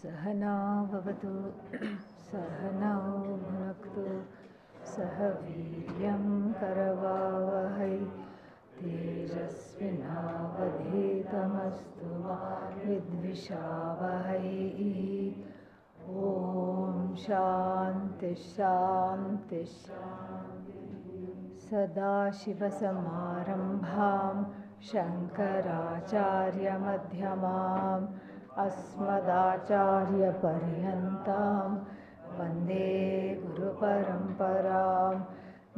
सहना भवतु सहनौ भुनक्तु सह वीर्यं करवावहै तेजस्विनावधीतमस्तु मा विद्विषावहै। ॐ शान्ति शान्ति सदाशिवसमारम्भां शङ्कराचार्यमध्यमाम् अस्मदाचार्यपर्यन्तां वन्दे गुरुपरम्परां।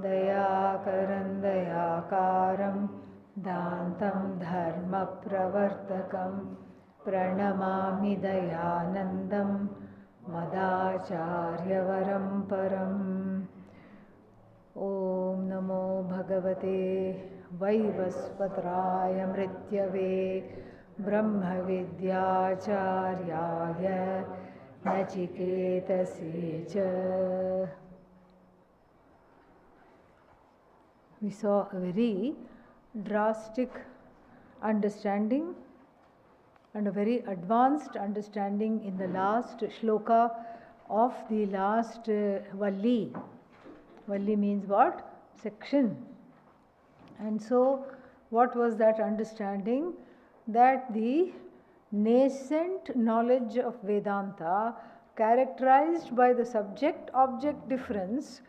दयाकरं दयाकारं दान्तं धर्मप्रवर्तकं प्रणमामि दयानन्दं मदाचार्यवरं परम्। ॐ नमो भगवते वैवस्वत्राय मृत्यवे ब्रह्मविद्याचार्याय नचिकेतसे च। We saw a very drastic understanding and a very advanced understanding in the last shloka of the last Valli. Valli means what? Section. And so, what was that understanding? That the nascent knowledge of Vedanta, characterized by the subject-object difference,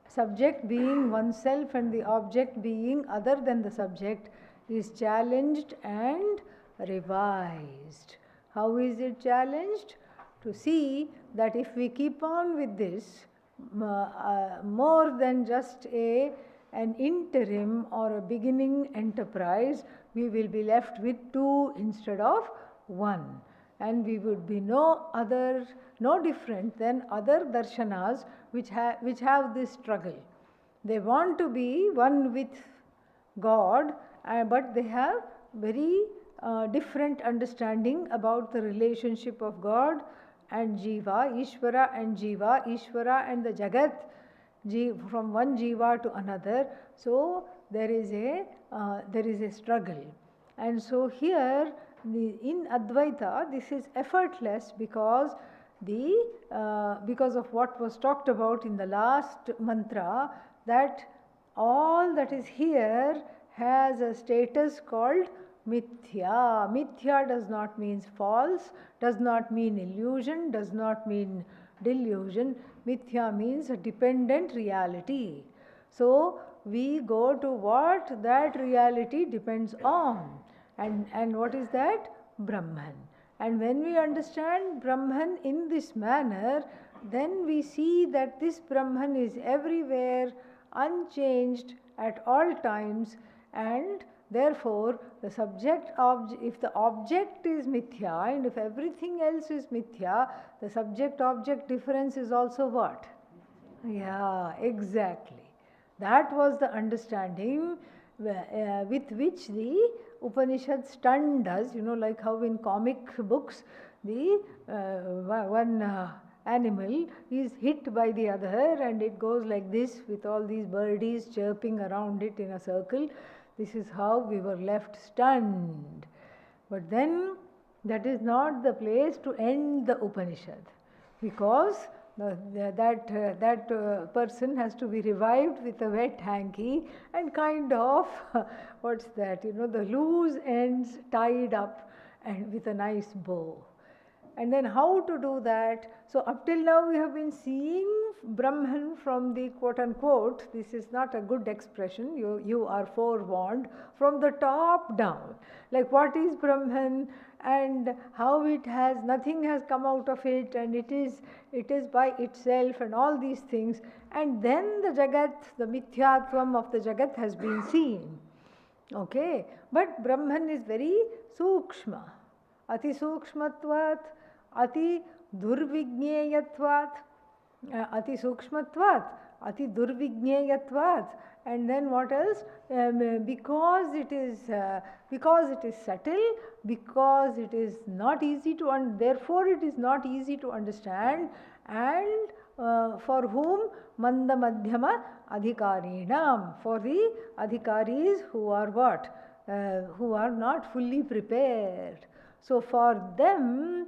subject being oneself and the object being other than the subject, is challenged and revised. How is it challenged? To see that if we keep on with this, more than just an interim or a beginning enterprise, we will be left with two instead of one, and we would be no different than other darshanas which have this struggle. They want to be one with God, but they have very different understanding about the relationship of God and Jiva, Ishvara and Jiva, Ishvara and the Jagat, from one Jiva to another. So there is a struggle. And so here in Advaita this is effortless because of what was talked about in the last mantra, that all that is here has a status called mithya. Mithya does not mean false, does not mean illusion, does not mean delusion. Mithya means a dependent reality. So we go to what that reality depends on. And what is that? Brahman. And when we understand Brahman in this manner, then we see that this Brahman is everywhere, unchanged at all times, and therefore the if the object is mithya and if everything else is mithya, the subject-object difference is also what? Yeah, exactly. That was the understanding with which the Upanishad stunned us, like how in comic books the one animal is hit by the other and it goes like this with all these birdies chirping around it in a circle. This is how we were left stunned. But then that is not the place to end the Upanishad, because that person has to be revived with a wet hanky and kind of, what's that, the loose ends tied up and with a nice bow. And then how to do that? So up till now we have been seeing Brahman from the quote-unquote, this is not a good expression, you are forewarned, from the top down. Like what is Brahman and how it has, nothing has come out of it and it is by itself and all these things. And then the Jagat, the Mithyatvam of the Jagat has been seen. Okay, but Brahman is very sukshma. Ati sukshmatvat, ati durvijneyatvat, ati sukshmatvat, ati durvijneyatvat, and then what else? Because it is subtle, because it is not easy to therefore it is not easy to understand, and for whom? Manda madhyama adhikarinam, for the adhikaris who are what? Who are not fully prepared. So for them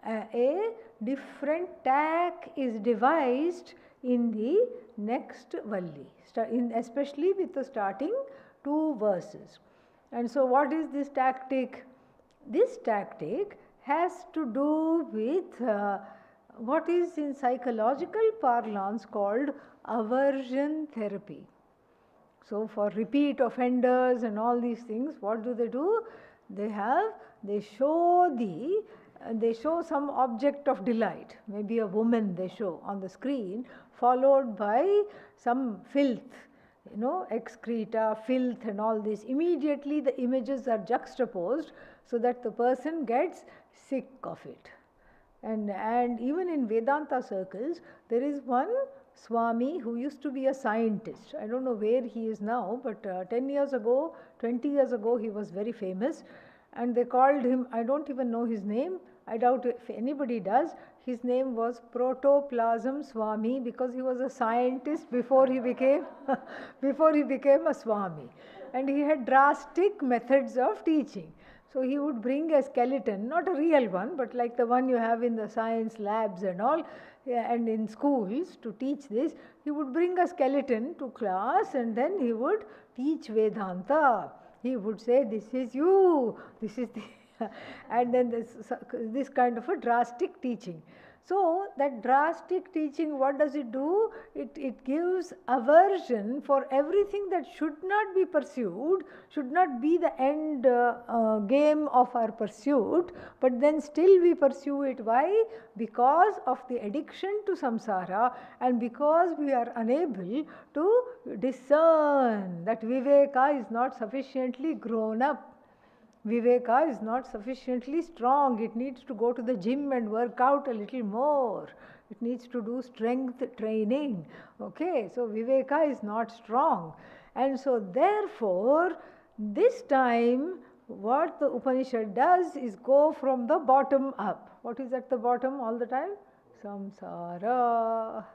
a different tack is devised in the next valli, especially with the starting 2 verses. And so what is this tactic? This tactic has to do with what is in psychological parlance called aversion therapy. So for repeat offenders and all these things, what do? They show some object of delight, maybe a woman they show on the screen, followed by some filth, excreta, filth and all this. Immediately the images are juxtaposed so that the person gets sick of it. And even in Vedanta circles, there is one Swami who used to be a scientist. I don't know where he is now, but 10 years ago, 20 years ago, he was very famous. And they called him, I don't even know his name, I doubt if anybody does. His name was Protoplasm Swami, because he was a scientist before he became a Swami. And he had drastic methods of teaching. So he would bring a skeleton, not a real one, but like the one you have in the science labs and all, and in schools to teach this. He would bring a skeleton to class and then he would teach Vedanta. He would say, this is you, this is the and then this kind of a drastic teaching. So that drastic teaching, what does it do? It gives aversion for everything that should not be pursued, should not be the end game of our pursuit, but then still we pursue it. Why? Because of the addiction to samsara and because we are unable to discern that viveka is not sufficiently grown up. Viveka is not sufficiently strong. It needs to go to the gym and work out a little more. It needs to do strength training. Okay, so Viveka is not strong. And so therefore, this time what the Upanishad does is go from the bottom up. What is at the bottom all the time? Samsara.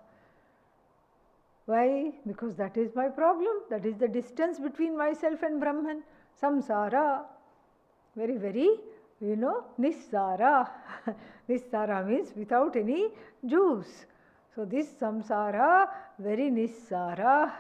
Why? Because that is my problem. That is the distance between myself and Brahman. Samsara. Very, very, nissara. Nissara means without any juice. So this samsara, very nissara.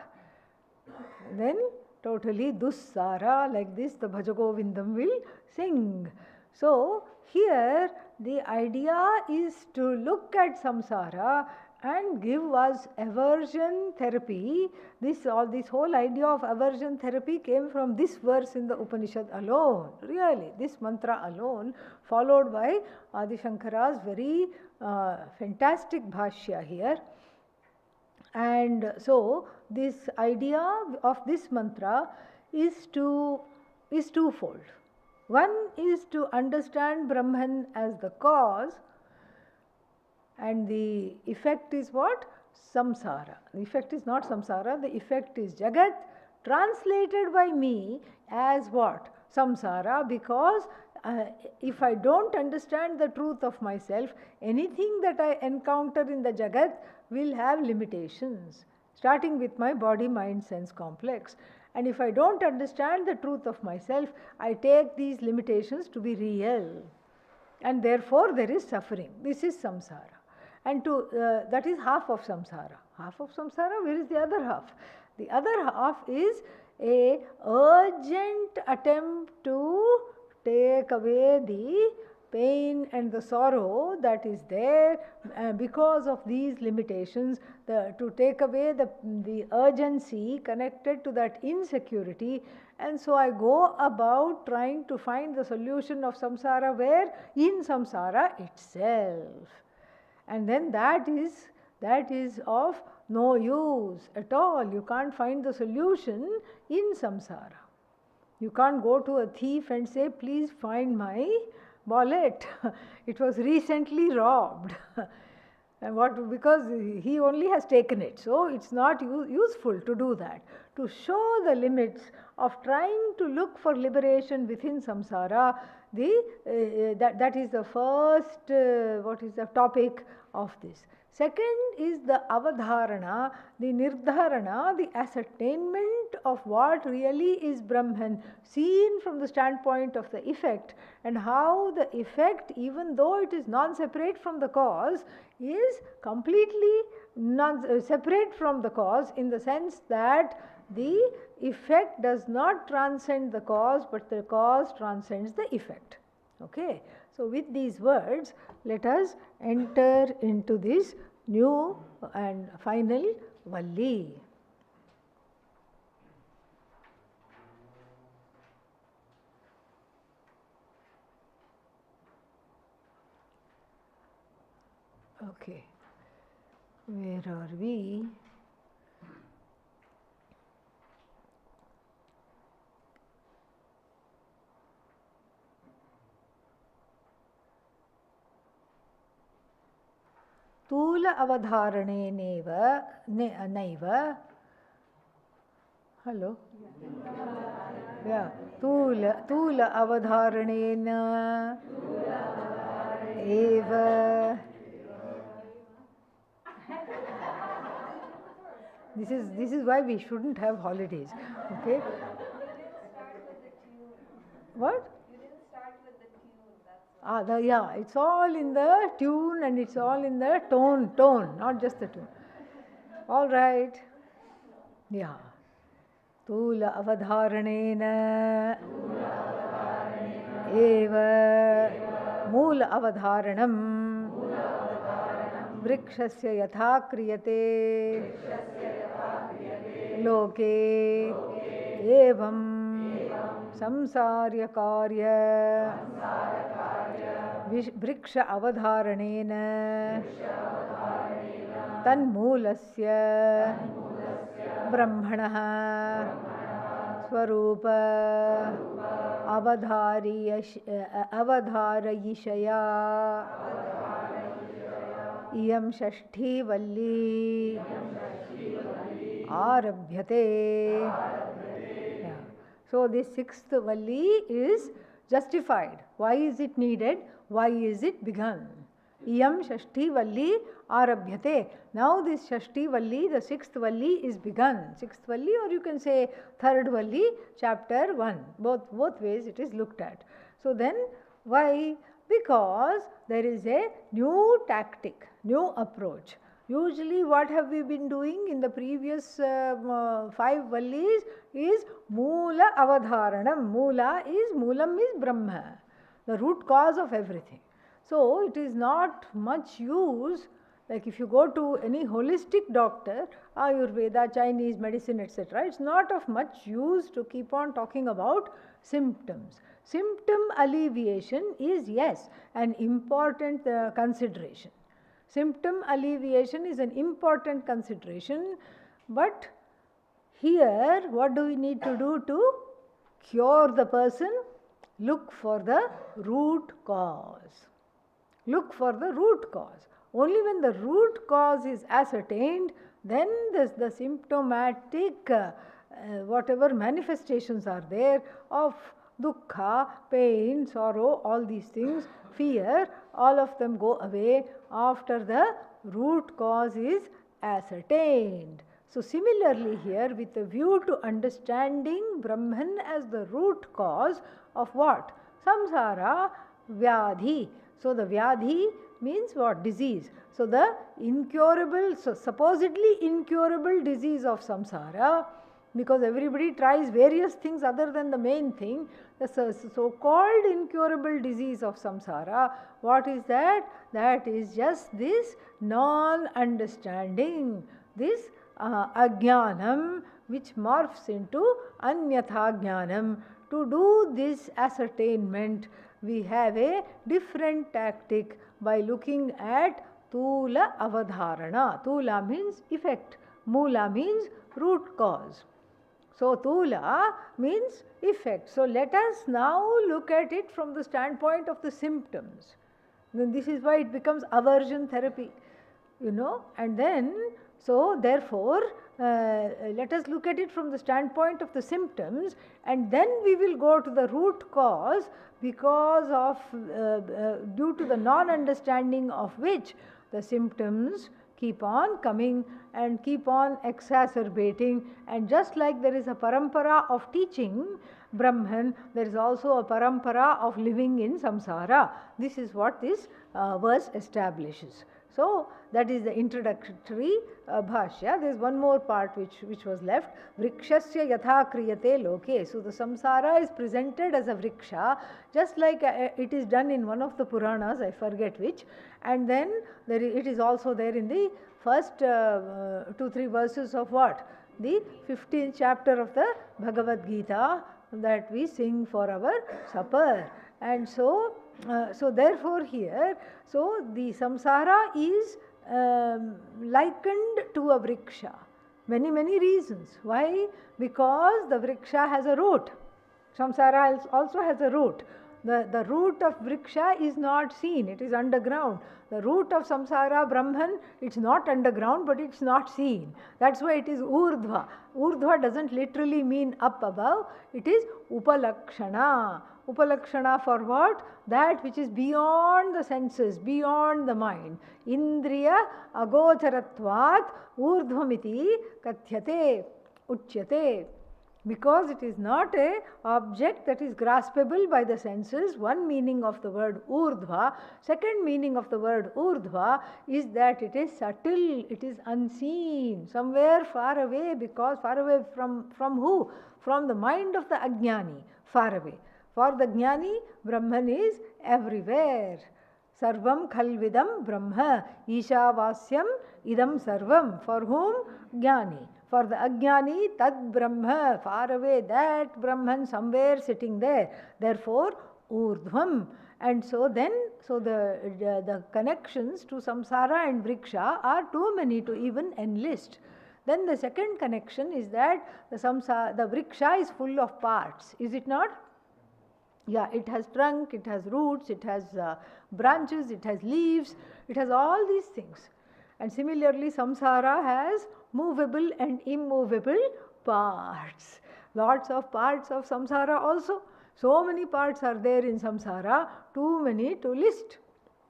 Then totally dussara, like this the Bhajagovindam will sing. So here the idea is to look at samsara and give us aversion therapy. This whole idea of aversion therapy came from this verse in the Upanishad alone. Really, this mantra alone, followed by Adi Shankara's very fantastic Bhashya here. And so this idea of this mantra is twofold. One is to understand Brahman as the cause, and the effect is what? Samsara. The effect is not samsara, the effect is Jagat, translated by me as what? Samsara, because if I don't understand the truth of myself, anything that I encounter in the Jagat will have limitations, starting with my body, mind, sense complex. And if I don't understand the truth of myself, I take these limitations to be real. And therefore there is suffering. This is samsara. And that is half of samsara. Half of samsara, where is the other half? The other half is a urgent attempt to take away the pain and the sorrow that is there because of these limitations, to take away the urgency connected to that insecurity. And so I go about trying to find the solution of samsara where? In samsara itself. And then that is of no use at all. You can't find the solution in samsara. You can't go to a thief and say, please find my wallet. It was recently robbed. And because he only has taken it. So it's not useful to do that. To show the limits of trying to look for liberation within samsara, that is the first, what is the topic of this. Second is the avadharana, the nirdharana, the ascertainment of what really is Brahman, seen from the standpoint of the effect, and how the effect, even though it is non-separate from the cause, is completely separate from the cause, in the sense that the effect does not transcend the cause, but the cause transcends the effect. Okay. So, with these words, let us enter into this new and final Valli. Okay. Where are we? स्थूल अवधारणेनैव नैव hello yeah स्थूल अवधारणेन एव this is why we shouldn't have holidays. Okay. What? Yeah, it's all in the tune and it's all in the tone, not just the tune. All right. Yeah. Tula avadharanena eva moola avadharanam vrikshasya yatha kriyate loke evam samsarya karya vriksha avadharanena तन्मूलस्य ब्रह्मणः स्वरूप अवधारयिषया इयं षष्ठी वल्ली आरभ्यते. So this sixth valli is justified. Why is it needed? Why is it begun? Iyam Shashti Valli Arabhyate. Now this Shashti Valli, the sixth Valli is begun. Sixth Valli, or you can say third Valli, chapter 1. Both ways it is looked at. So then why? Because there is a new tactic, new approach. Usually what have we been doing in the previous 5 Vallis is Moola Avadharanam. Moolam is Brahma, the root cause of everything. So it is not much use, like if you go to any holistic doctor, Ayurveda, Chinese medicine, etc., it's not of much use to keep on talking about symptoms. Symptom alleviation is, yes, an important consideration. Symptom alleviation is an important consideration, but here what do we need to do to cure the person? Look for the root cause. Look for the root cause. Only when the root cause is ascertained, then the symptomatic whatever manifestations are there of dukkha, pain, sorrow, all these things, fear, all of them go away after the root cause is ascertained. So similarly here, with a view to understanding Brahman as the root cause of what? Samsara, Vyadhi. So the Vyadhi means what? Disease. So the incurable, so supposedly incurable disease of samsara, because everybody tries various things other than the main thing, the so-called incurable disease of samsara, what is that? That is just this non-understanding, this ajnanam, which morphs into anyatha jnanam. To do this ascertainment, we have a different tactic by looking at Tula Avadharana. Tula means effect, Moola means root cause. So Tula means effect. So let us now look at it from the standpoint of the symptoms. Then this is why it becomes aversion therapy, and then, so therefore, let us look at it from the standpoint of the symptoms, and then we will go to the root cause, because of due to the non-understanding of which the symptoms keep on coming and keep on exacerbating. And just like there is a parampara of teaching Brahman, there is also a parampara of living in samsara. This is what this verse establishes. So that is the introductory bhashya. There is one more part which was left. Vrikshasya yatha kriyate loke. So the samsara is presented as a vriksha, just like it is done in one of the Puranas, I forget which. And then it is also there in the first 2-3 verses of what? The 15th chapter of the Bhagavad Gita that we sing for our supper. And so therefore here, so the samsara is likened to a vriksha. Many reasons. Why? Because the vriksha has a root. Samsara also has a root. The root of vriksha is not seen, it is underground. The root of samsara, Brahman, it's not underground, but it's not seen. That's why it is urdhva. Urdhva doesn't literally mean up above, it is upalakshana. Upalakshana for what? That which is beyond the senses, beyond the mind. Indriya agocharatvat urdhvamiti kathyate, uchyate. Because it is not a object that is graspable by the senses. One meaning of the word urdhva. Second meaning of the word urdhva is that it is subtle, it is unseen, somewhere far away. Because far away from who? From the mind of the ajnani, far away. For the jnani, Brahman is everywhere. Sarvam khalvidam Brahma, Ishavasyam idam sarvam. For whom? Jnani. For the ajnani, tad Brahma, far away, that Brahman somewhere sitting there. Therefore, urdhvam. And so then, the connections to samsara and vriksha are too many to even enlist. Then the second connection is that the vriksha is full of parts, is it not? Yeah, it has trunk, it has roots, it has branches, it has leaves, it has all these things. And similarly, samsara has movable and immovable parts. Lots of parts of samsara also. So many parts are there in samsara, too many to list.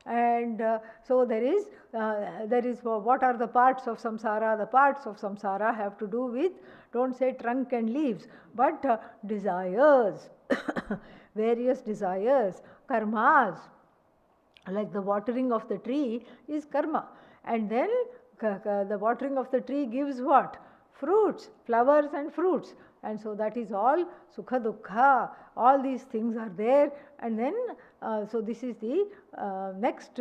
And so there is what are the parts of samsara? The parts of samsara have to do with, don't say trunk and leaves, but desires, various desires, karmas. Like the watering of the tree is karma. And then the watering of the tree gives what? Fruits, flowers and fruits. And so that is all sukha dukkha. All these things are there. And then, so this is the next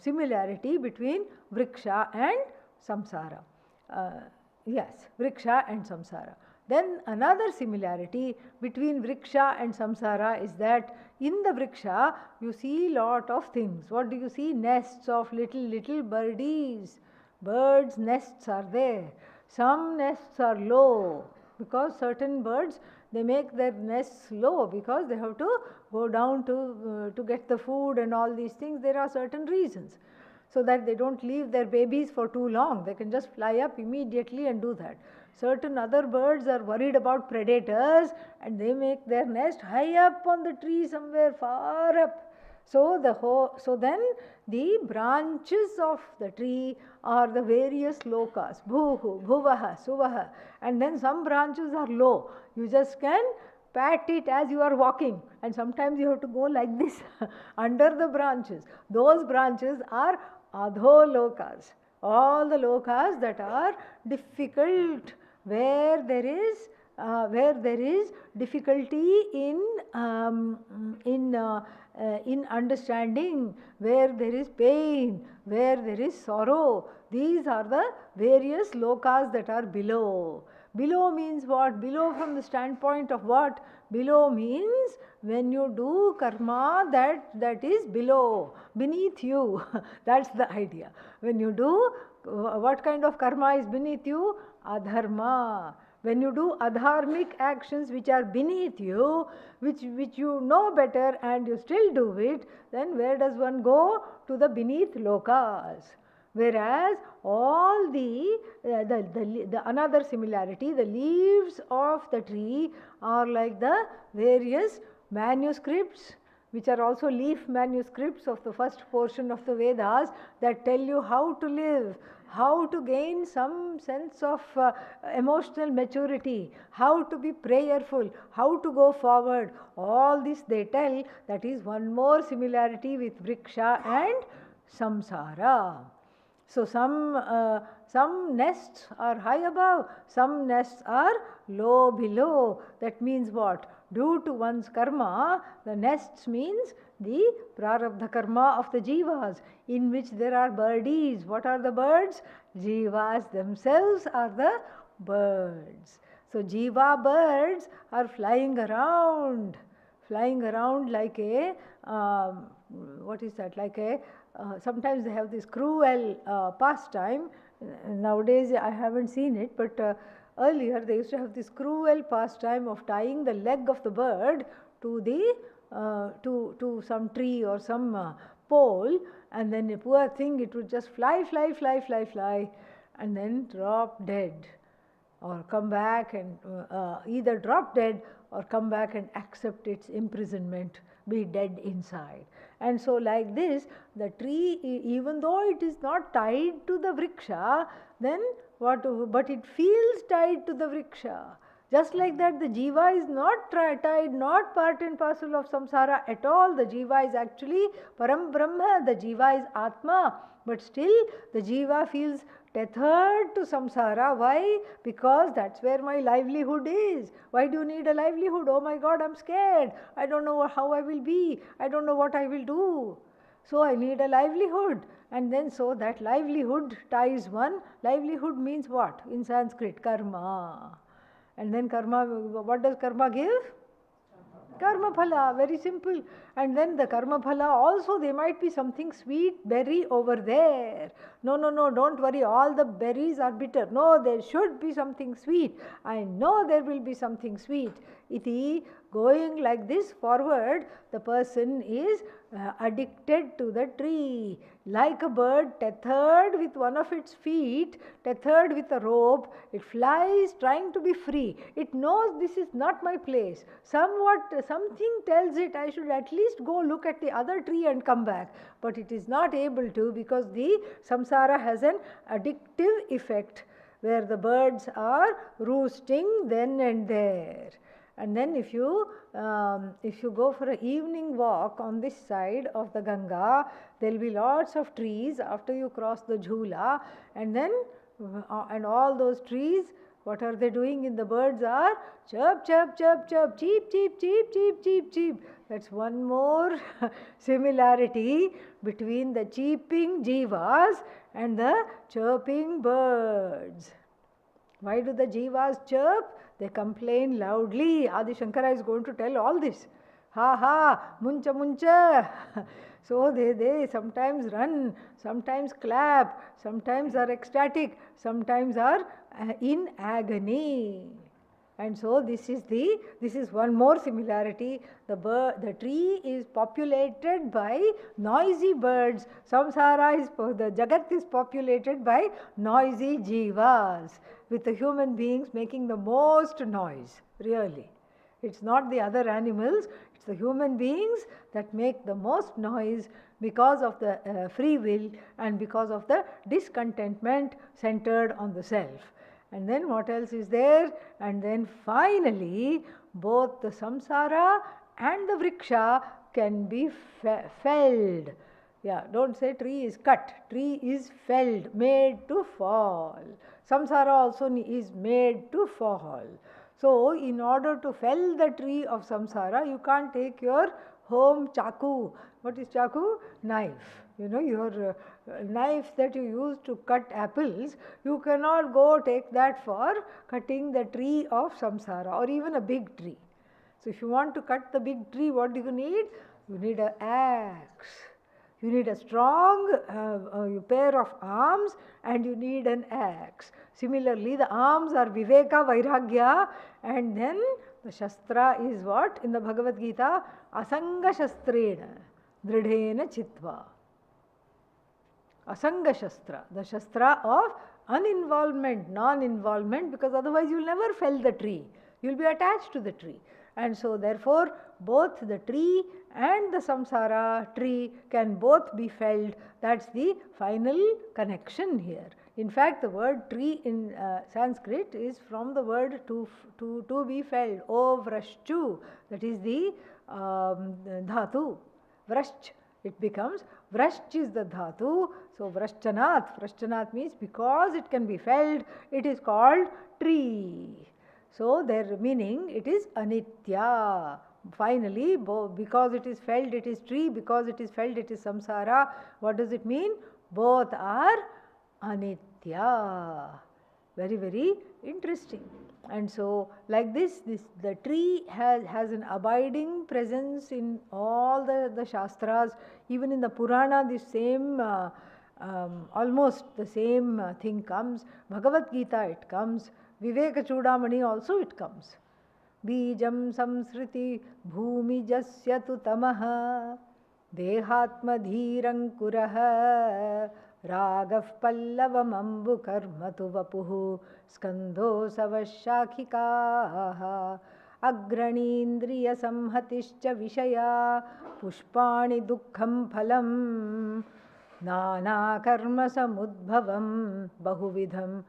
similarity between vriksha and samsara. Yes, vriksha and samsara. Then another similarity between vriksha and samsara is that in the vriksha you see lot of things. What do you see? Nests of little birdies. Birds' nests are there. Some nests are low because certain birds, they make their nests low because they have to go down to get the food and all these things. There are certain reasons. So that they don't leave their babies for too long. They can just fly up immediately and do that. Certain other birds are worried about predators and they make their nest high up on the tree somewhere far up. So then the branches of the tree are the various lokas, bhuhu, bhuvaha, suvaha, and then some branches are low. You just can pat it as you are walking, and sometimes you have to go like this under the branches. Those branches are adholokas, all the lokas that are difficult, where there is difficulty in understanding, where there is pain, where there is sorrow. These are the various lokas that are below. Below means what? Below from the standpoint of what? Below means when you do karma that is below, beneath you. That's the idea. When you do, what kind of karma is beneath you? Adharma. When you do adharmic actions which are beneath you, which you know better and you still do it, then where does one go? To the beneath lokas. Whereas all the another similarity, the leaves of the tree are like the various manuscripts which are also leaf manuscripts of the first portion of the Vedas that tell you how to live, how to gain some sense of emotional maturity, how to be prayerful, how to go forward. All this they tell. That is one more similarity with vriksha and samsara. So some nests are high above, some nests are low below. That means what? Due to one's karma, the nests means the prarabdha karma of the jivas, in which there are birdies. What are the birds? Jivas themselves are the birds. So jiva birds are flying around like a what is that? Like a sometimes they have this cruel pastime. Nowadays I haven't seen it, but earlier they used to have this cruel pastime of tying the leg of the bird to the to some tree or some pole, and then a poor thing, it would just fly, and then drop dead, or come back and either drop dead or come back and accept its imprisonment, be dead inside. And so like this, the tree, even though it is not tied to the vriksha, then what? But it feels tied to the vriksha. Just like that, the jiva is not tied, not part and parcel of samsara at all. The jiva is actually Param Brahma, the jiva is Atma, but still the jiva feels tethered to samsara. Why? Because that's where my livelihood is. Why do you need a livelihood? Oh my God, I'm scared. I don't know how I will be. I don't know what I will do. So I need a livelihood. And then so that livelihood ties one. Livelihood means what? In Sanskrit, karma. And then karma, what does karma give? Karma phala, very simple. And then the karma phala also, there might be something sweet berry over there. No, don't worry, all the berries are bitter. No, there should be something sweet. I know there will be something sweet. Iti, going like this forward, the person is addicted to the tree. Like a bird tethered with one of its feet, tethered with a rope, it flies trying to be free. It knows this is not my place. Something tells it I should at least go look at the other tree and come back. But it is not able to, because the samsara has an addictive effect where the birds are roosting then and there. And then if you go for an evening walk on this side of the Ganga, there will be lots of trees after you cross the Jhula, and then and all those trees, what are they doing? In the birds are chirp, chirp, chirp, chirp, cheep, cheep, cheep, cheep, cheep, cheep. That's one more similarity between the cheeping jivas and the chirping birds. Why do the jivas chirp? They complain loudly. Adi Shankara is going to tell all this. Ha ha, muncha muncha. So they sometimes run, sometimes clap, sometimes are ecstatic, sometimes are in agony. And so this is one more similarity. The tree is populated by noisy birds. The Jagat is populated by noisy jivas, with the human beings making the most noise, really. It's not the other animals, it's the human beings that make the most noise because of the free will and because of the discontentment centered on the self. And then what else is there? And then finally, both the samsara and the vriksha can be felled. Yeah, don't say tree is cut. Tree is felled, made to fall. Samsara also is made to fall. So, in order to fell the tree of samsara, you can't take your home chaku. What is chaku? Knife. You know, your knife that you use to cut apples, you cannot go take that for cutting the tree of samsara or even a big tree. So, if you want to cut the big tree, what do you need? You need an axe. You need a strong pair of arms and you need an axe. Similarly, the arms are Viveka, Vairagya, and then the Shastra is what? In the Bhagavad Gita, Asanga Shastrena, Dridhena Chitva. Asanga Shastra, the Shastra of uninvolvement, non-involvement, because otherwise you will never fell the tree. You will be attached to the tree. And so therefore both the tree and the samsara tree can both be felt. That's the final connection here. In fact, the word tree in Sanskrit is from the word to be felled. O vrashchu, that is the dhatu. Vrashch, it becomes, vrashch is the dhatu. So vrashchanath means because it can be felled, it is called tree. So their meaning, it is anitya. Finally, because it is felt, it is tree. Because it is felt, it is samsara. What does it mean? Both are anitya. Very, very interesting. And so like this the tree has an abiding presence in all the shastras. Even in the Purana, the same almost the same thing comes. Bhagavad Gita, it comes. Viveka Chudamani also it comes. Bijam samsriti bhumijasya tu tamaha dehatma dhirankuraha ragav pallavam ambu karma tu vapuhu skandho savashakhikaha agranindriya samhatischa vishaya pushpani dukkham phalam nana karma samudbhavam bahuvidham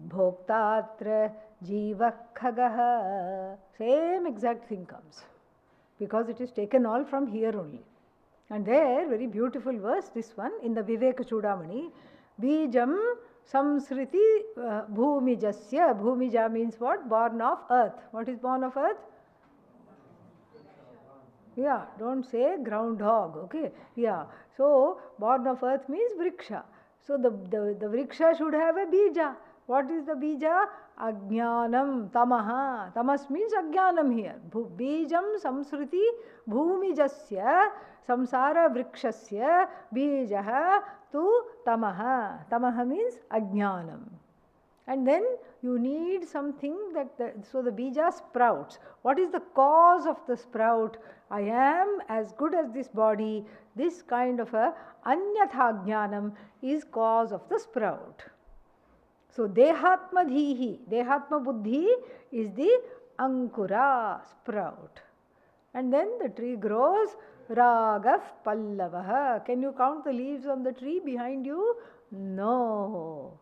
bhoktatra jiva khagaha. Same exact thing comes because it is taken all from here only. And there, very beautiful verse, this one in the Viveka Chudamani. Bijam samsriti bhumijasya. Bhumija means what? Born of earth. What is born of earth? Yeah, don't say groundhog, okay? Yeah, so born of earth means vriksha. So the vriksha should have a bija. What is the bija? Ajnanam, tamaha. Tamas means ajnanam here. Bijam samsriti bhumijasya samsara vrikshasya bijaha tu tamaha. Tamaha means ajnanam. And then you need something so the bija sprouts. What is the cause of the sprout? I am as good as this body. This kind of a anyatha jnanam is cause of the sprout. So dehatma dhihi, dehatma buddhi is the ankura, sprout. And then the tree grows, ragav pallavaha. Can you count the leaves on the tree behind you? No.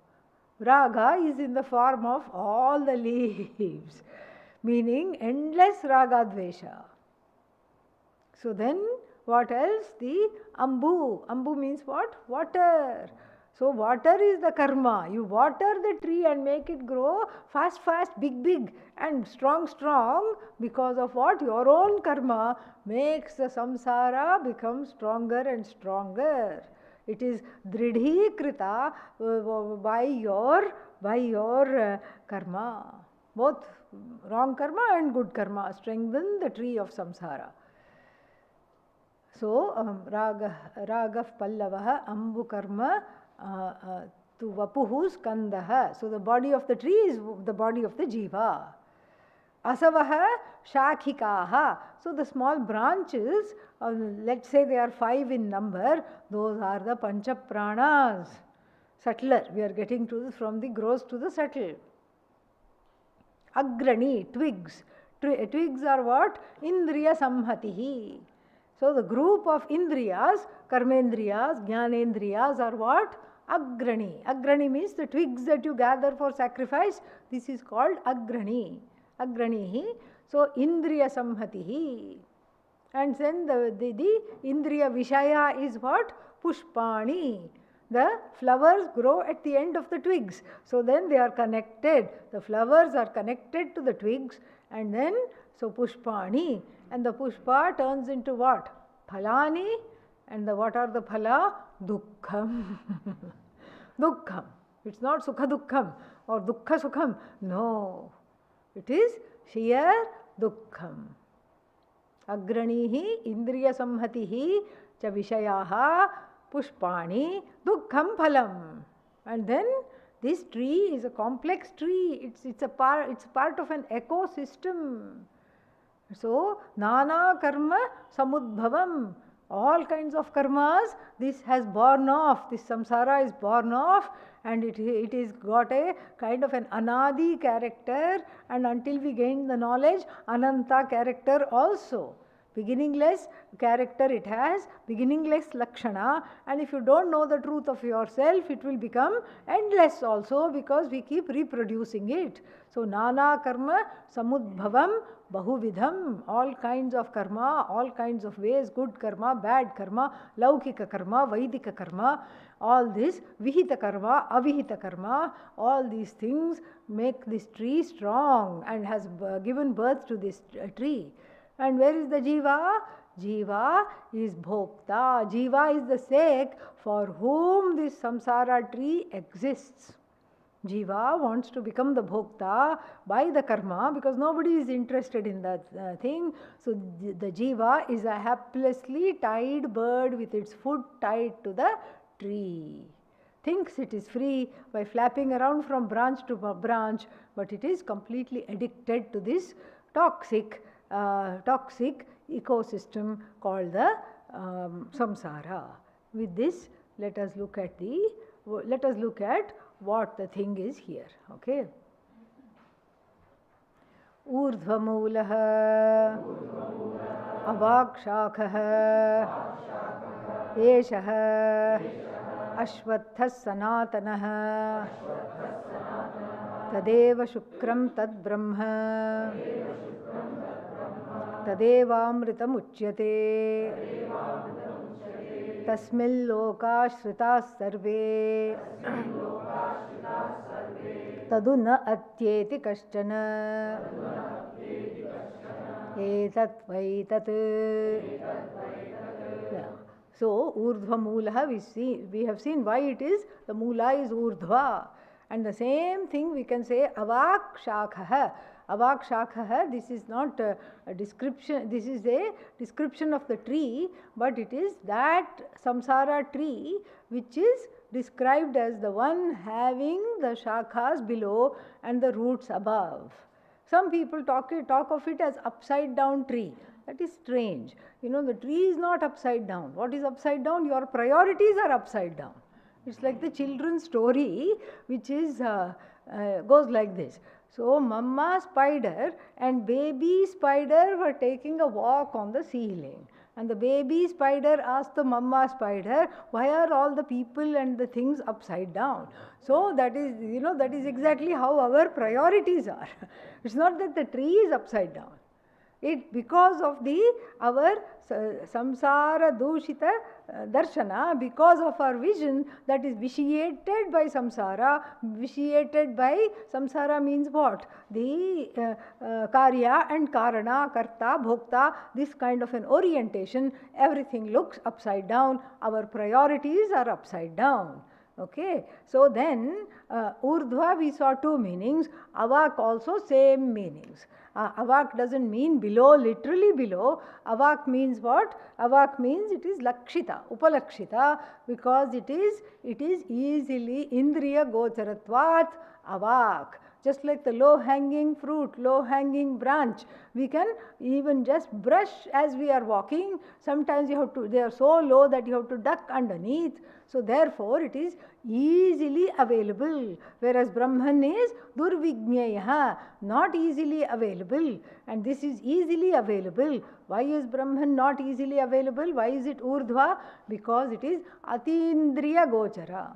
Raga is in the form of all the leaves, meaning endless raga dvesha. So then what else? The ambu. Ambu means what? Water. So water is the karma. You water the tree and make it grow fast, big, and strong, because of what? Your own karma makes the samsara become stronger and stronger. It is dridhi krita by your karma. Both wrong karma and good karma strengthen the tree of samsara. So ragav pallavaha ambu karma tu vapuhu skandaha. So the body of the tree is the body of the jiva. Asavaha shakhikaha. So the small branches, let's say they are 5 in number, those are the pancha pranas. Subtler. We are getting from the gross to the subtle. Agrani, twigs. Twigs are what? Indriya samhatihi. So the group of indriyas, karmendriyas, jnanendriyas are what? Agrani. Agrani means the twigs that you gather for sacrifice. This is called agrani. Agranihi. So indriya samhatihi. And then the indriya vishaya is what? Pushpani. The flowers grow at the end of the twigs. So then they are connected. The flowers are connected to the twigs. And then, so pushpani. And the pushpa turns into what? Phalani. And what are the phala? Dukkham. Dukkham. It's not sukha dukkham or dukkha sukham. No. It is sheer dukkham. Agranihi indriya samhatihi cha vishayaha pushpani dukkham phalam. And then this tree is a complex tree. It's part of an ecosystem. So nana karma samudbhavam. All kinds of karmas, this has borne off, this samsara is borne off, and it is got a kind of an anadi character, and until we gain the knowledge, ananta character also. Beginningless character it has, beginningless lakshana, and if you don't know the truth of yourself, it will become endless also, because we keep reproducing it. So nana karma samudbhavam bahuvidham, all kinds of karma, all kinds of ways, good karma, bad karma, laukika karma, vaidika karma, all this, vihita karma, avihita karma, all these things make this tree strong and has given birth to this tree. And where is the jiva? Jiva is bhokta. Jiva is the sake for whom this samsara tree exists. Jiva wants to become the bhokta by the karma, because nobody is interested in that thing. So the jiva is a haplessly tied bird with its foot tied to the tree. Thinks it is free by flapping around from branch to branch, but it is completely addicted to this toxic ecosystem called the samsara. With this, let us look at what the thing is here. Okay. Urdhvamulah avakshakah eshah ashvathah sanatanah tadeva shukram tad brahma तदेवामृतम् उच्यते तस्मिन् लोकाः श्रिताः सर्वे तदु न अत्येति कश्चन एतत् वै तत्. So urdhva moolah, we have seen why it is the moolah is urdhva, and the same thing we can say avak shakhah. Avak shakhah, this is not a description, this is a description of the tree, but it is that samsara tree which is described as the one having the shakhas below and the roots above. Some people talk of it as upside down tree. That is strange. You know, the tree is not upside down. What is upside down? Your priorities are upside down. It's like the children's story, which is goes like this. So mama spider and baby spider were taking a walk on the ceiling, and the baby spider asked the mama spider, why are all the people and the things upside down? So that is, you know, that is exactly how our priorities are. It's not that the tree is upside down. It because of our samsara dushita darshana, because of our vision that is vitiated by samsara. Vitiated by samsara means what? The karya and karana, karta, bhokta, this kind of an orientation, everything looks upside down. Our priorities are upside down. Okay, so then urdhva we saw two meanings, avak also same meanings. Avak doesn't mean below, literally below. Avak means what? Avak means it is lakshita, upalakshita, because it is easily indriya gocharatvat avak. Just like the low-hanging fruit, low-hanging branch, we can even just brush as we are walking. Sometimes they are so low that you have to duck underneath. So therefore it is easily available, whereas Brahman is durvigneya, not easily available, and this is easily available. Why is Brahman not easily available? Why is it urdhva? Because it is atindriya gochara.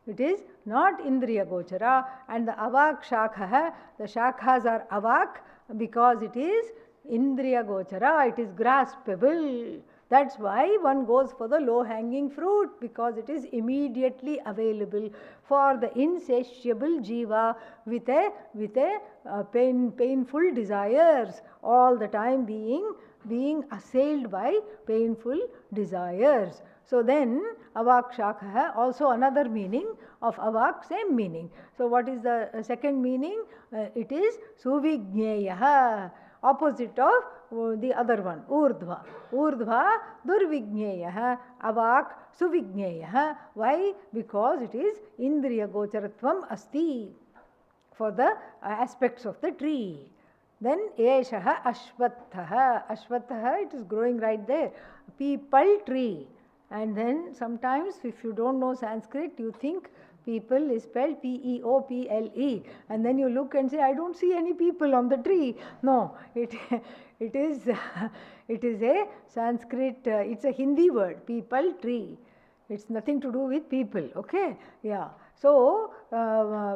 It is not indriya gochara, and the avak shakhah, the shakhas are avak because it is indriya gochara, it is graspable. That's why one goes for the low-hanging fruit, because it is immediately available for the insatiable jiva with a painful desires, all the time being assailed by painful desires. So then avak shakhah, also another meaning of avak, same meaning. So what is the second meaning? It is suvigneya, opposite of the other one, urdhva. Urdhva durvigneya, avak suvigneya. Why? Because it is indriya gocharatvam asti for the aspects of the tree. Then Eshaha Ashvathaha. Ashvathaha, it is growing right there. Peepal tree. And then sometimes if you don't know Sanskrit, you think people is spelled P-E-O-P-L-E. And then you look and say, I don't see any people on the tree. No, it is it is a Sanskrit, it's a Hindi word, people tree. It's nothing to do with people, okay? Yeah. So,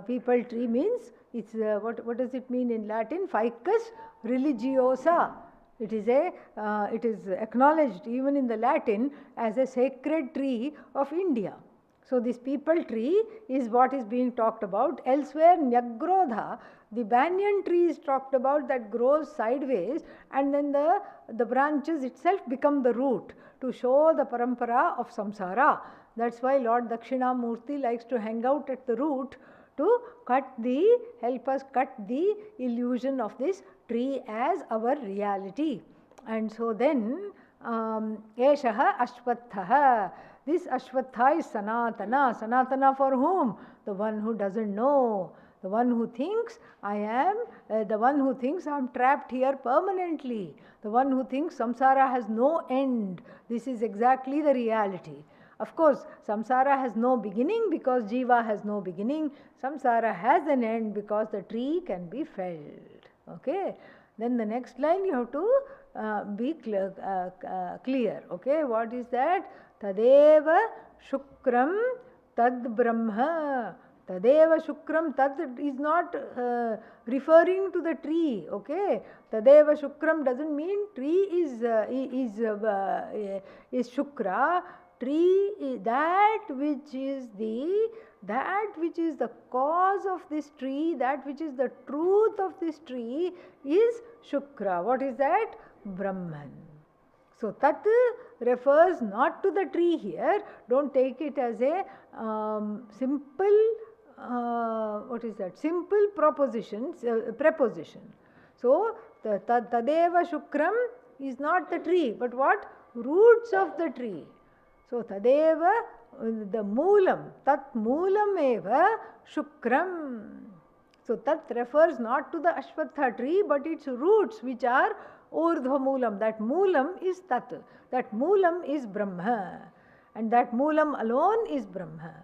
people tree means, it's what does it mean in Latin? Ficus religiosa. It is acknowledged even in the Latin as a sacred tree of India. So this peepal tree is what is being talked about. Elsewhere, Nyagrodha, the banyan tree is talked about, that grows sideways, and then the branches itself become the root to show the parampara of samsara. That's why Lord Dakshinamurti likes to hang out at the root to help us cut the illusion of this tree as our reality. And so then, Eshaha Ashvathaha. This Ashvatha is Sanatana. Sanatana for whom? The one who doesn't know. The one who thinks I am trapped here permanently. The one who thinks samsara has no end. This is exactly the reality. Of course, samsara has no beginning because jiva has no beginning. Samsara has an end because the tree can be felled. Okay. Then the next line you have to be clear. Okay. What is that? Tadeva shukram tad brahma. Tadeva shukram, tad is not referring to the tree. Okay. Tadeva shukram doesn't mean tree is shukra. Tree is that which is the cause of this tree, that which is the truth of this tree is Shukra. What is that? Brahman. So Tat refers not to the tree here. Don't take it as a simple simple preposition. So the Tadeva Shukram is not the tree, but what? Roots of the tree. So Tadeva, the Moolam, Tat Moolam eva Shukram. So Tat refers not to the Ashwatha tree, but its roots, which are Urdhva Moolam. That Moolam is Tat. That Moolam is Brahma. And that Moolam alone is Brahma.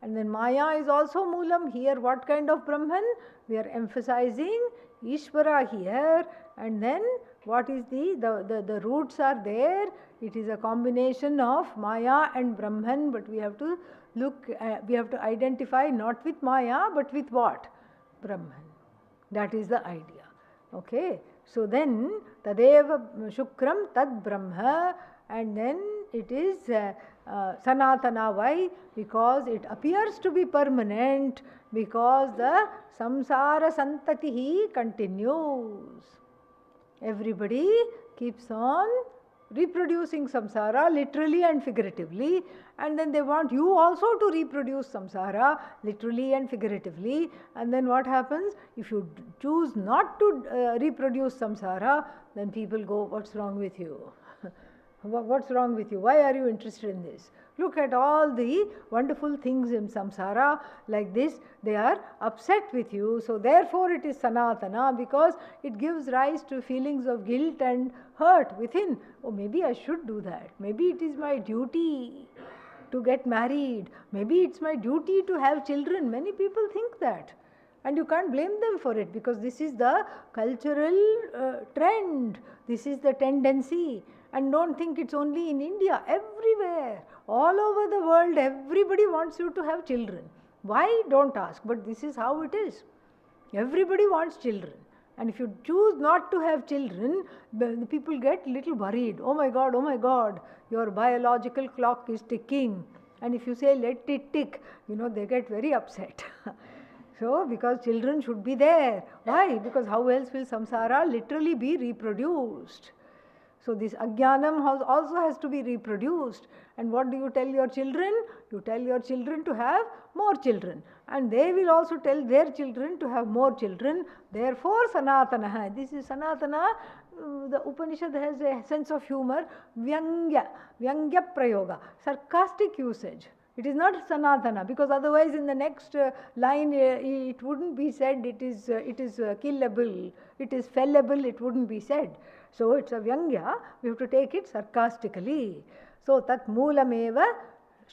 And then Maya is also Moolam. Here what kind of Brahman? We are emphasizing Ishvara here. And then what is the roots are there. It is a combination of Maya and Brahman, but we have to identify not with Maya, but with what? Brahman. That is the idea. Okay. So then, Tadeva Shukram Tad Brahma, and then it is Sanatana. Why? Because it appears to be permanent, because the samsara santatihi continues. Everybody keeps on reproducing samsara literally and figuratively, and then they want you also to reproduce samsara literally and figuratively. And then what happens? If you choose not to reproduce samsara, then people go, what's wrong with you? What's wrong with you? Why are you interested in this? Look at all the wonderful things in samsara like this. They are upset with you. So therefore it is sanatana, because it gives rise to feelings of guilt and hurt within. Oh, maybe I should do that. Maybe it is my duty to get married. Maybe it's my duty to have children. Many people think that. And you can't blame them for it, because this is the cultural trend. This is the tendency. And don't think it's only in India. Everywhere, all over the world, everybody wants you to have children. Why? Don't ask. But this is how it is. Everybody wants children. And if you choose not to have children, the people get little worried. Oh my God, your biological clock is ticking. And if you say, let it tick, they get very upset. So, because children should be there. Why? Because how else will samsara literally be reproduced? So this ajnanam also has to be reproduced. And what do you tell your children? You tell your children to have more children. And they will also tell their children to have more children. Therefore, sanatana. This is sanatana. The Upanishad has a sense of humor. Vyangya prayoga. Sarcastic usage. It is not Sanatana, because otherwise in the next line it wouldn't be said it is killable, it is fellable, it wouldn't be said. So it's a Vyangya, we have to take it sarcastically. So tat moolameva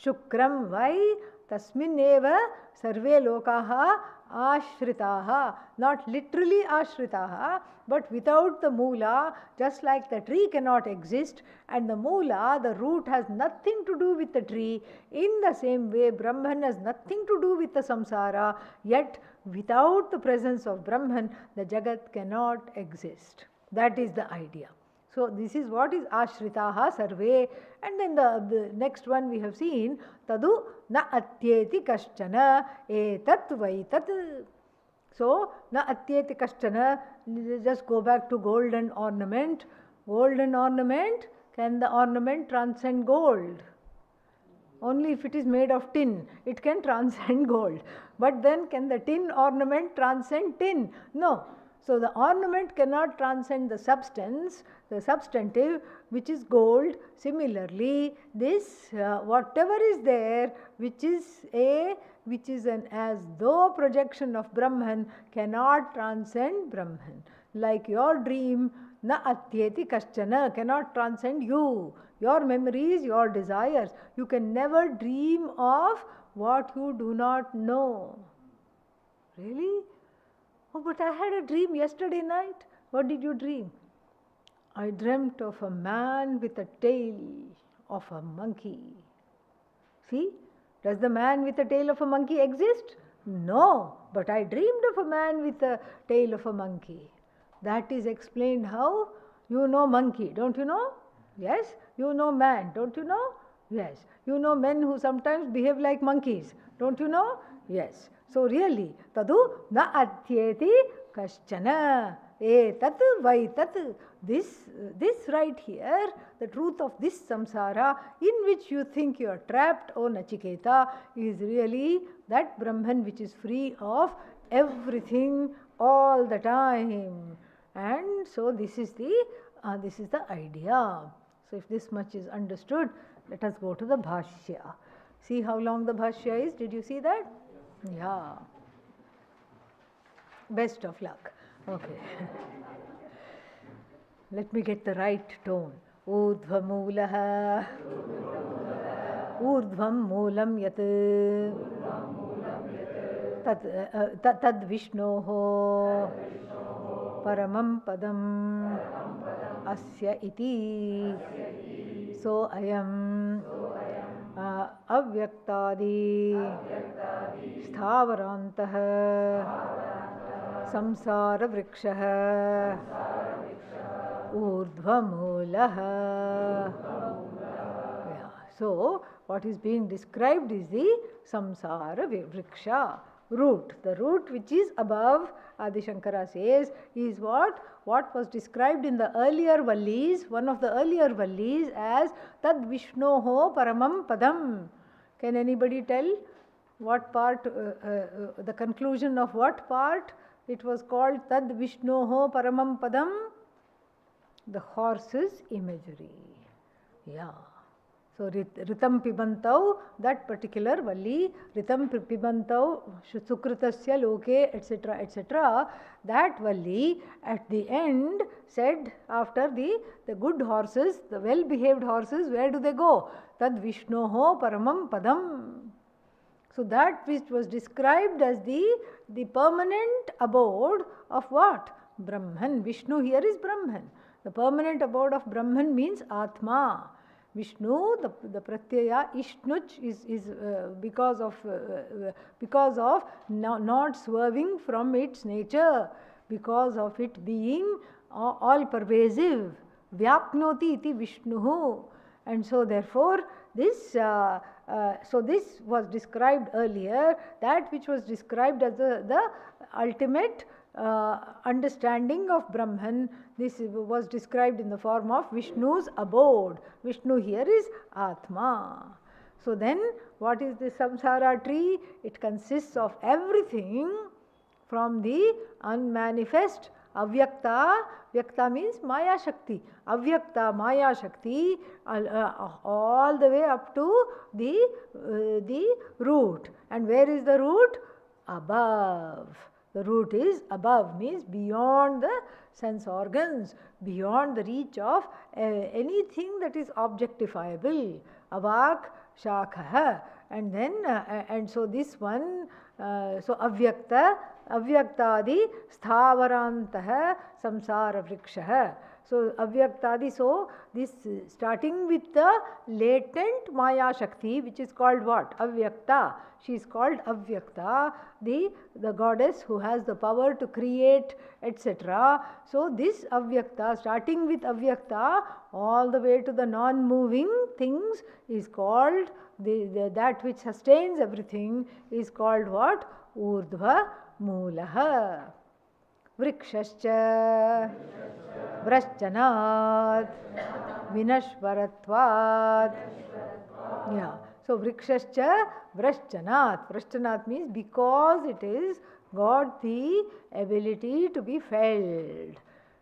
shukram, why? Tasmin eva sarve lokaha ashritaha, not literally ashritaha, but without the moola, just like the tree cannot exist, and the moola, the root, has nothing to do with the tree, in the same way Brahman has nothing to do with the samsara, yet without the presence of Brahman, the Jagat cannot exist. That is the idea. So this is what is ashritaha sarve. And then the next one we have seen, tadu na atyeti kaschana etat vaitat. So na atyeti kaschana, just go back to golden ornament. Golden ornament, can the ornament transcend gold? Only if it is made of tin, it can transcend gold. But then can the tin ornament transcend tin? No. So the ornament cannot transcend the substance, the substantive, which is gold. Similarly, this whatever is there, which is an as though projection of Brahman, cannot transcend Brahman. Like your dream, na atyeti kaschana, cannot transcend you. Your memories, your desires. You can never dream of what you do not know. Really? Oh, but I had a dream yesterday night. What did you dream? I dreamt of a man with a tail of a monkey. See, does the man with the tail of a monkey exist? No, but I dreamed of a man with a tail of a monkey. That is explained how? You know monkey, don't you know? Yes. You know man, don't you know? Yes. You know men who sometimes behave like monkeys, don't you know? Yes. So really, tadu na atyeti kaschana etat vaitat. This right here, the truth of this samsara in which you think you are trapped, O Nachiketa, is really that Brahman which is free of everything all the time. And so this is the idea. So if this much is understood, let us go to the Bhashya. See how long the Bhashya is. Did you see that? Yeah. Best of luck. Okay. Let me get the right tone. Urdhva moolah urdhvam moolam yat tad vishnoho paramam padam asya iti. So ayam avyaktadi sthavarantah samsara vrikshah urdhvamulah. Yeah. So what is being described is the samsara vriksha, root. The root which is above, Adi Shankara says, is what was described in the earlier vallis, one of the earlier vallis, as tad vishnoho paramam padam. Can anybody tell what part, the conclusion of what part it was called tad vishnoho paramam padam? The horse's imagery. Yeah. So Ritam Pibantau, that particular Valli, Ritam Pibantau, Sukritasya Loke, etc., etc., that Valli at the end said, after the good horses, the well behaved horses, where do they go? Tad Vishnoho Paramam Padam. So that which was described as the permanent abode of what? Brahman. Vishnu here is Brahman. The permanent abode of Brahman means Atma. Vishnu, the pratyaya ishnuch is because of not swerving from its nature, because of it being all pervasive. Vyapnoti iti Vishnu. And so therefore this was described earlier, that which was described as the ultimate understanding of Brahman. This was described in the form of Vishnu's abode. Vishnu here is Atma. So then what is the samsara tree? It consists of everything from the unmanifest Avyakta, Vyakta means Maya Shakti. Avyakta Maya Shakti all the way up to the root. And where is the root? Above. The root is above, means beyond the sense organs, beyond the reach of anything that is objectifiable. Avak Shakha. And then, and so this one, so Avyakta, Avyaktadi Sthavarantah Samsara Vrikshah. So Avyaktadi, so this starting with the latent Maya Shakti, which is called what? Avyakta. She is called Avyakta, the goddess who has the power to create, etc. So this Avyakta, starting with Avyakta, all the way to the non-moving things is called, that which sustains everything is called what? Urdhva Moolah. Vrikshascha Vrashchanat Vinashvaratvat. Yeah. So Vrikshascha Vrashchanat. Vrashchanat means because it is got the ability to be felled.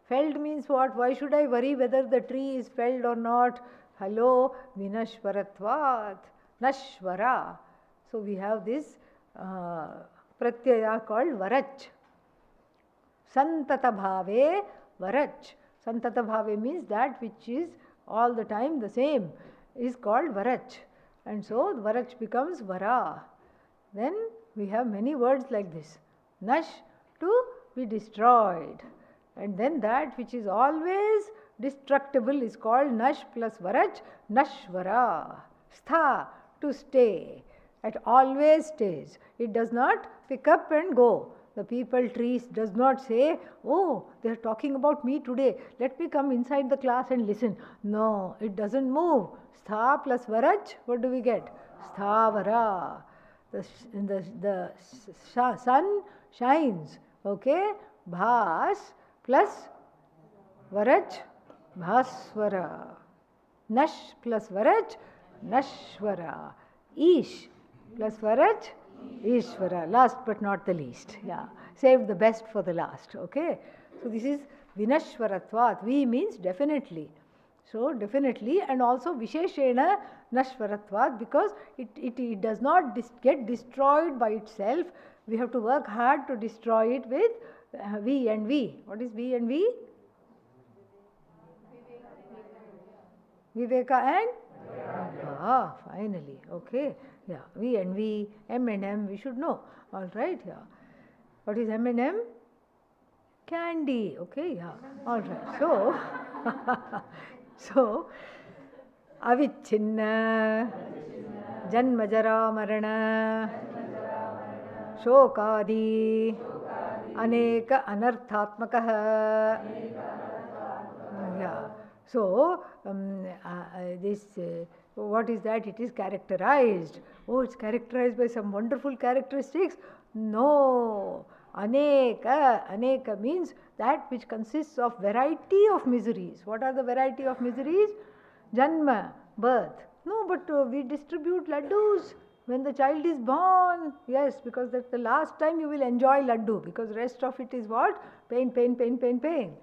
Felled means what? Why should I worry whether the tree is felled or not? Hello, Vinashvaratvat. Nashvara. So we have this pratyaya called Varach. Santata bhave Varach. Santata bhave means that which is all the time the same is called Varach. And so Varach becomes Vara. Then we have many words like this. Nash, to be destroyed. And then that which is always destructible is called Nash plus Varach, Nashvara. Stha, to stay. It always stays. It does not pick up and go. The people trees does not say, oh, they are talking about me today. Let me come inside the class and listen. No, it doesn't move. Stha plus Varach, what do we get? Sthavara. The sun shines. Okay? Bhas plus Varach, Bhaswara. Nash plus Varach, Nashvara. Ish plus Varach, Ishvara. Last but not the least. Yeah. Save the best for the last. Okay. So this is Vinashvaratvat. Vi means definitely. So definitely, and also Visheshena Nashvaratvat, because it does not get destroyed by itself. We have to work hard to destroy it with V and V. What is V and V? Viveka and? Ah, finally. Okay. Yeah. V and V, M and M, we should know. All right. Yeah. What is M and M? Candy. Okay. Yeah. All right. So, so, Avichinna, Janmajara Marana, Shokadi, Aneka Anarthatmakaha. Yeah. So, this, what is that? It is characterized. Oh, it's characterized by some wonderful characteristics? No. Aneka. Aneka means that which consists of variety of miseries. What are the variety of miseries? Janma, birth. No, but we distribute laddus when the child is born. Yes, because that's the last time you will enjoy laddu, because rest of it is what? Pain, pain, pain, pain, pain.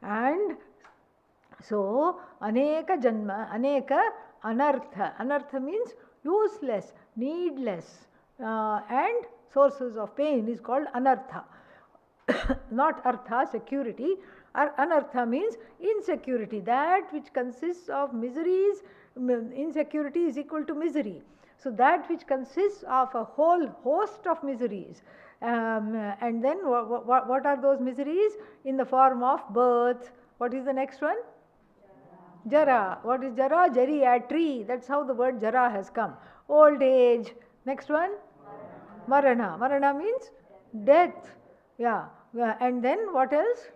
And so, aneka janma, aneka anartha. Anartha means useless, needless, and sources of pain is called anartha. Not artha, security. Anartha means insecurity, that which consists of miseries. Insecurity is equal to misery. So that which consists of a whole host of miseries. And then what are those miseries? In the form of birth. What is the next one? Jara. What is Jara? Geriatry. That's how the word Jara has come. Old age. Next one? Marana. Marana means death. Yeah. And then what else?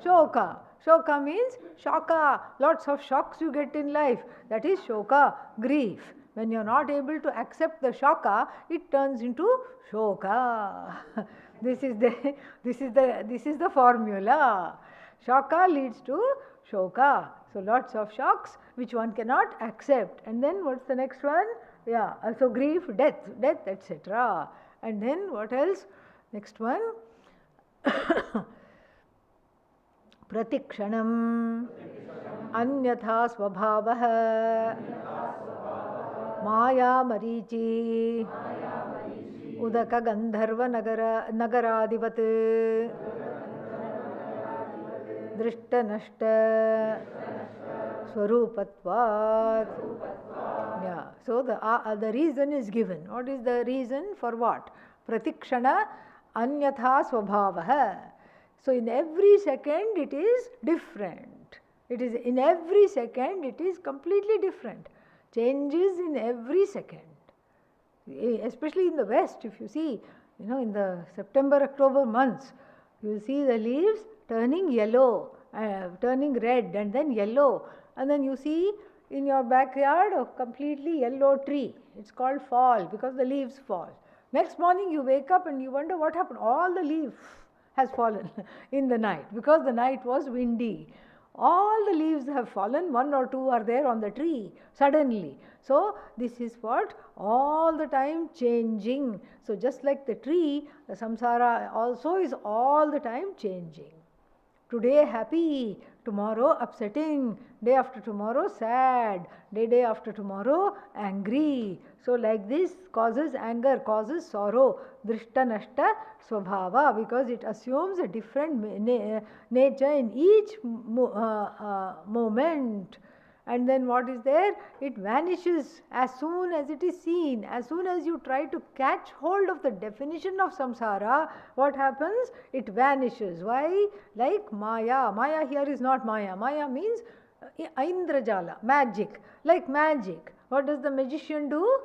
Shoka. Shoka means shaka. Lots of shocks you get in life. That is shoka, grief. When you are not able to accept the shoka, it turns into shoka. This is the formula. Shoka leads to shoka. So lots of shocks which one cannot accept. And then what's the next one? Yeah, also grief, death, etc. And then what else? Next one. Pratikshanam Anyatha Swabhavah Maya Marichi Udaka Gandharva Nagaradivat Drishta Nashta Swarupatvat. Yeah. So the reason is given. What is the reason for what? Pratikshana Anyatha Swabhavah. So in every second it is different. It is in every second it is completely different. Changes in every second. Especially in the West, if you see, in the September, October months, you will see the leaves turning yellow, turning red and then yellow. And then you see in your backyard a completely yellow tree. It's called fall because the leaves fall. Next morning you wake up and you wonder what happened. All the leaves has fallen in the night because the night was windy. All the leaves have fallen, one or two are there on the tree suddenly. So this is what? All the time changing. So just like the tree, the samsara also is all the time changing. Today happy, tomorrow upsetting, day after tomorrow sad, day after tomorrow angry. So like this causes anger, causes sorrow, drishta nashta swabhava, because it assumes a different nature in each moment. And then what is there? It vanishes as soon as it is seen. As soon as you try to catch hold of the definition of samsara, what happens? It vanishes. Why? Like Maya. Maya here is not Maya. Maya means Aindrajala, magic. Like magic. What does the magician do?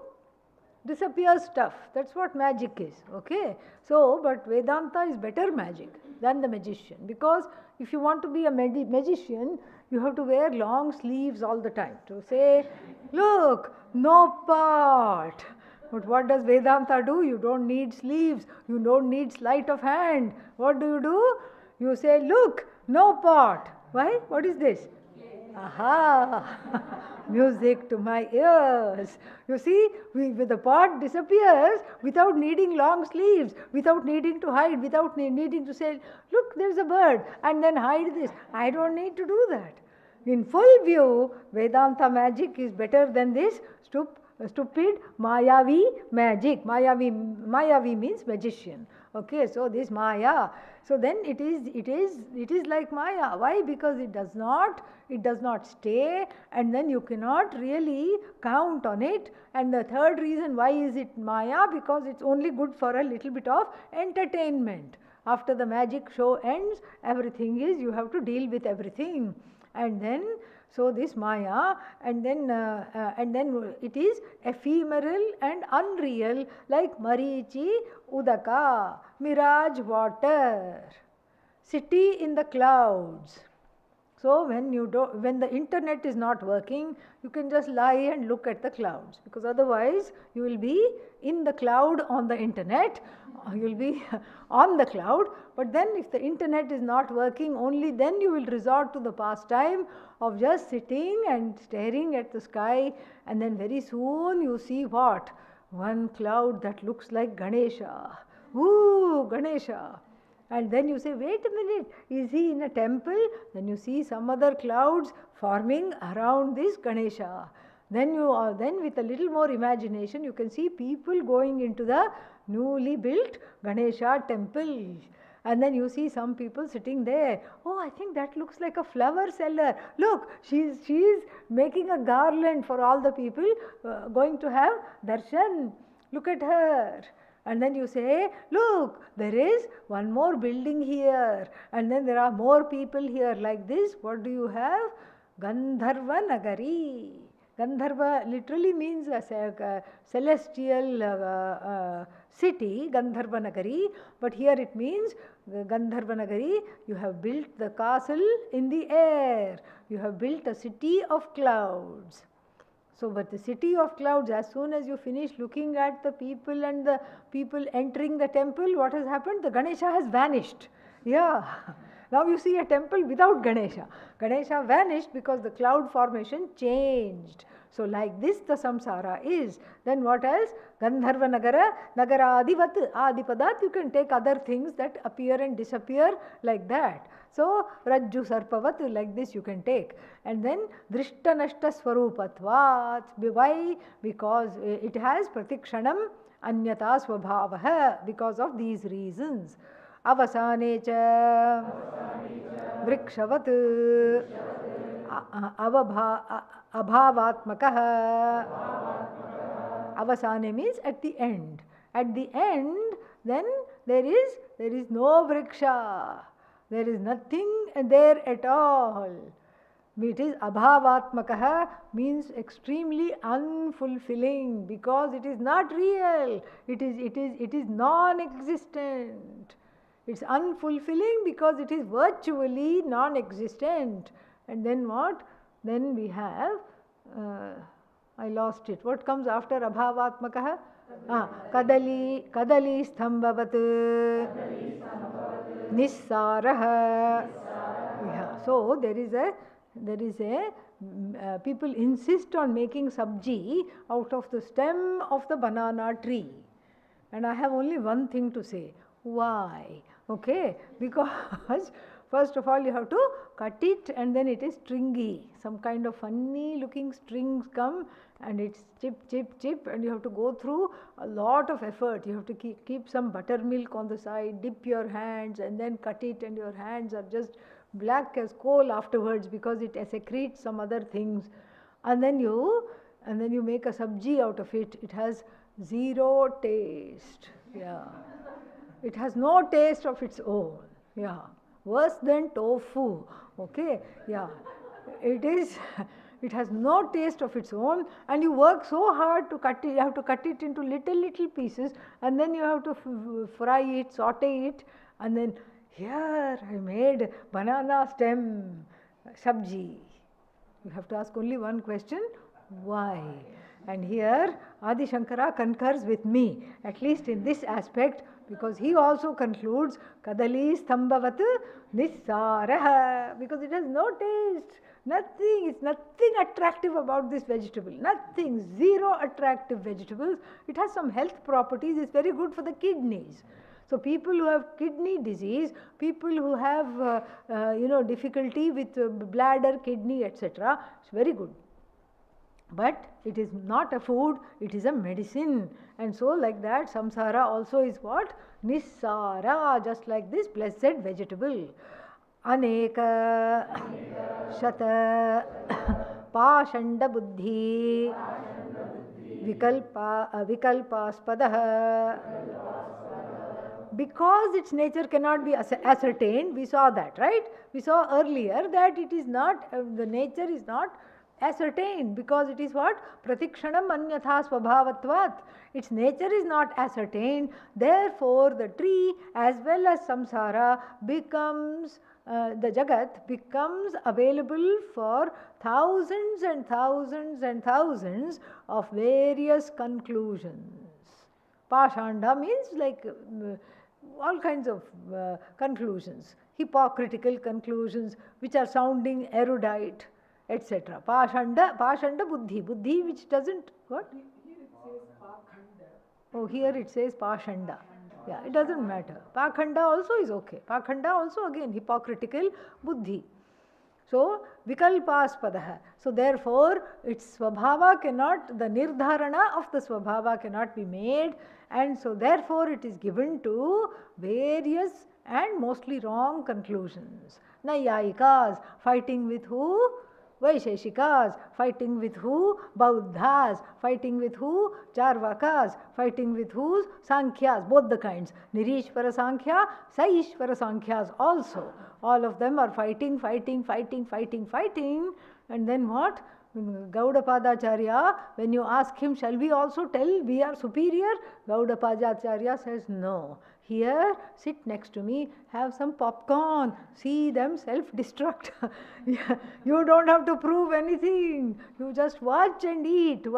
Disappears stuff. That's what magic is. Okay. So, but Vedanta is better magic than the magician, because if you want to be a magician, you have to wear long sleeves all the time to say, look, no part. But what does Vedanta do? You don't need sleeves. You don't need sleight of hand. What do? You say, look, no part. Why? What is this? Aha! Music to my ears. You see, with the part disappears without needing long sleeves, without needing to hide, without needing to say, look, there's a bird, and then hide this. I don't need to do that. In full view, Vedanta magic is better than this stupid Mayavi magic. Mayavi means magician. Okay, so this Maya. So then it is like Maya. Why? Because it does not stay, and then you cannot really count on it. And the third reason why is it Maya? Because it's only good for a little bit of entertainment. After the magic show ends, everything is, you have to deal with everything. And then, so this Maya, and then it is ephemeral and unreal, like Marichi, Udaka, mirage water, city in the clouds. So when the internet is not working, you can just lie and look at the clouds, because otherwise you will be in the cloud on the internet. You will be on the cloud. But then if the internet is not working, only then you will resort to the pastime of just sitting and staring at the sky, and then very soon you see what? One cloud that looks like Ganesha. Ooh, Ganesha. And then you say, wait a minute, is he in a temple? Then you see some other clouds forming around this Ganesha. Then with a little more imagination, you can see people going into the newly built Ganesha temple. And then you see some people sitting there. Oh, I think that looks like a flower seller. Look, she's making a garland for all the people going to have darshan. Look at her. And then you say, look, there is one more building here, and then there are more people here. Like this, what do you have? Gandharva Nagari. Gandharva literally means a celestial city, Gandharva Nagari, but here it means Gandharva Nagari, you have built the castle in the air. You have built a city of clouds. So, but the city of clouds, as soon as you finish looking at the people and the people entering the temple, what has happened? The Ganesha has vanished. Yeah. Now you see a temple without Ganesha. Ganesha vanished because the cloud formation changed. So like this the samsara is. Then what else? Gandharva Nagara, Nagara Adivat, Adipadat, you can take other things that appear and disappear like that. So Rajju Sarpavat, like this you can take. And then Drishta Nashta Swarupatvat. Why? Because it has Pratikshanam Anyata Swabhavaha, because of these reasons. Avasane cha vrikshavat abhavatmakah. Avasane means at the end. At the end, then there is no vriksha. There is nothing there at all. It is abhavatmakah, means extremely unfulfilling, because it is not real. It is non-existent. It's unfulfilling because it is virtually non-existent. And then what? Then we have, I lost it. What comes after abhavatmakah? Kadali stambhavat nissarah. Yeah. So there is a people insist on making sabji out of the stem of the banana tree. And I have only one thing to say. Why? Okay, because first of all you have to cut it and then it is stringy. Some kind of funny looking strings come and it's chip and you have to go through a lot of effort. You have to keep some buttermilk on the side, dip your hands and then cut it, and your hands are just black as coal afterwards because it secretes some other things. And then you make a sabji out of it. It has zero taste. Yeah. It has no taste of its own. Yeah. Worse than tofu. Okay. Yeah. It has no taste of its own, and you work so hard to cut it. You have to cut it into little pieces, and then you have to fry it, saute it, and then here I made banana stem sabji. You have to ask only one question: why? And here Adi Shankara concurs with me, at least in this aspect, because he also concludes Kadali stambhavat nissarah, because it has no taste. Nothing, it's nothing attractive about this vegetable. Nothing, zero attractive vegetables. It has some health properties. It's very good for the kidneys. So people who have kidney disease, people who have difficulty with bladder, kidney, etc., it's very good. But it is not a food, it is a medicine. And so like that, samsara also is what? Nissara, just like this blessed vegetable. Aneka shata pashanda buddhi vikalpaspadah. Because its nature cannot be ascertained, we saw that, right? We saw earlier that it is not, the nature is not ascertained, because it is what? Pratikshanam anyatha swabhavatvat. Its nature is not ascertained. Therefore, the tree as well as samsara becomes, the jagat becomes available for thousands and thousands and thousands of various conclusions. Pashanda means like all kinds of conclusions, hypocritical conclusions which are sounding erudite, etc. Pashanda buddhi which doesn't, what? Oh, here it says pashanda. Yeah, it doesn't matter. Pakhanda also is okay. Pakhanda also again hypocritical buddhi. So, vikalpaspadah. So, therefore, its swabhava cannot, the nirdharana of the swabhava cannot be made, and so therefore it is given to various and mostly wrong conclusions. Nayayikas, fighting with who? Vaisheshikas, fighting with who? Bauddhas, fighting with who? Charvakas, fighting with who? Sankhyas, both the kinds. Nirishvara Sankhya, Saishvara Sankhyas also. All of them are fighting, and then what? Gaudapadacharya, when you ask him, shall we also tell we are superior? Gaudapadacharya says, no. Here, sit next to me, have some popcorn, see them self-destruct. You don't have to prove anything. You just watch and eat. They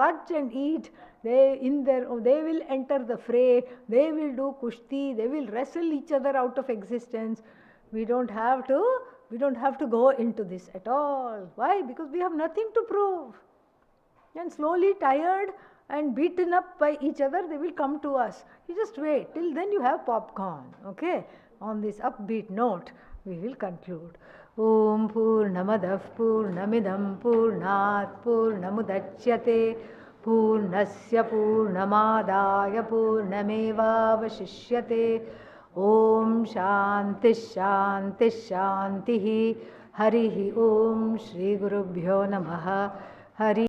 will enter the fray, they will do kushti, they will wrestle each other out of existence. We don't have to go into this at all. Why? Because we have nothing to prove. And slowly tired and beaten up by each other, they will come to us. You just wait. Till then you have popcorn. Okay? On this upbeat note, we will conclude. Om Purnamadav Purnamidam Purnat Purnamudachyate Purnasya Purnamadaya Purnamevavashishyate. Om Shanti Shanti Shanti. Harihi Om Shri Gurubhyo Namaha. Hari